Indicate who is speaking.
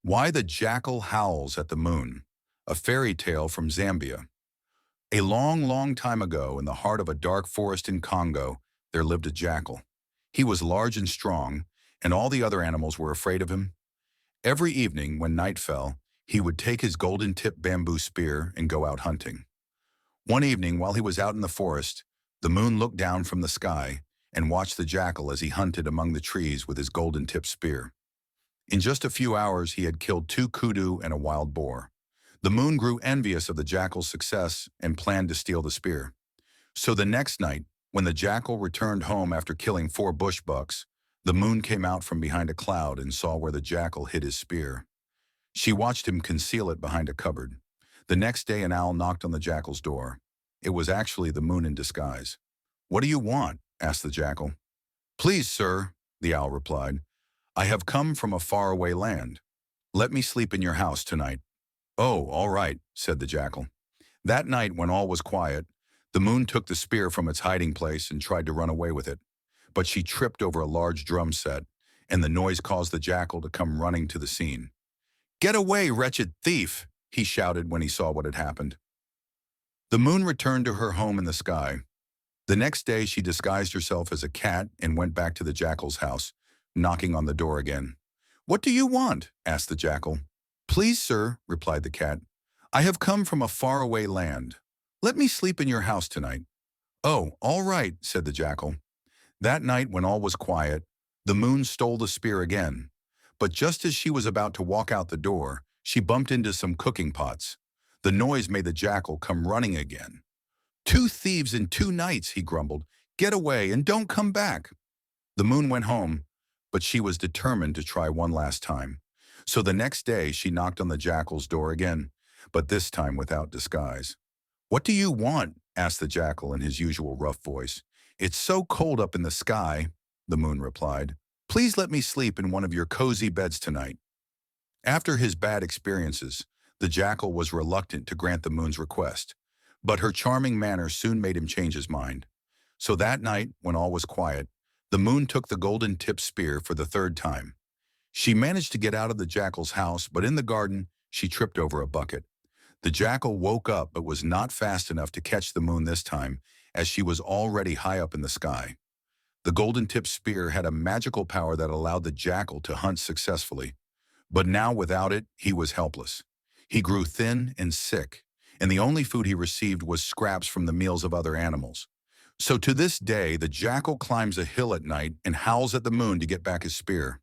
Speaker 1: Why the Jackal Howls at the Moon, a fairy tale from Zambia. A long, long time ago, in the heart of a dark forest in Congo, there lived a jackal. He was large and strong, and all the other animals were afraid of him. Every evening, when night fell, he would take his golden-tipped bamboo spear and go out hunting. One evening, while he was out in the forest, the moon looked down from the sky and watched the jackal as he hunted among the trees with his golden-tipped spear. In just a few hours, he had killed 2 kudu and a wild boar. The moon grew envious of the jackal's success and planned to steal the spear. So the next night, when the jackal returned home after killing 4 bushbucks, the moon came out from behind a cloud and saw where the jackal hid his spear. She watched him conceal it behind a cupboard. The next day, an owl knocked on the jackal's door. It was actually the moon in disguise. "What do you want?" asked the jackal. "Please, sir," the owl replied, "I have come from a faraway land. Let me sleep in your house tonight." "Oh, all right," said the jackal. That night, when all was quiet, the moon took the spear from its hiding place and tried to run away with it. But she tripped over a large drum set, and the noise caused the jackal to come running to the scene. "Get away, wretched thief!" he shouted when he saw what had happened. The moon returned to her home in the sky. The next day, she disguised herself as a cat and went back to the jackal's house, knocking on the door again. "What do you want?" asked the jackal. "Please, sir," replied the cat, "I have come from a faraway land. Let me sleep in your house tonight." "Oh, all right," said the jackal. That night, when all was quiet, the moon stole the spear again. But just as she was about to walk out the door, she bumped into some cooking pots. The noise made the jackal come running again. "2 thieves in 2 nights," he grumbled. "Get away and don't come back." The moon went home, but she was determined to try one last time. So the next day, she knocked on the jackal's door again, but this time without disguise. "What do you want?" asked the jackal in his usual rough voice. "It's so cold up in the sky," the moon replied. "Please let me sleep in one of your cozy beds tonight." After his bad experiences, the jackal was reluctant to grant the moon's request, but her charming manner soon made him change his mind. So that night, when all was quiet, the moon took the golden-tipped spear for the 3rd time. She managed to get out of the jackal's house, but in the garden, she tripped over a bucket. The jackal woke up but was not fast enough to catch the moon this time, as she was already high up in the sky. The golden-tipped spear had a magical power that allowed the jackal to hunt successfully. But now without it, he was helpless. He grew thin and sick, and the only food he received was scraps from the meals of other animals. So to this day, the jackal climbs a hill at night and howls at the moon to get back his spear.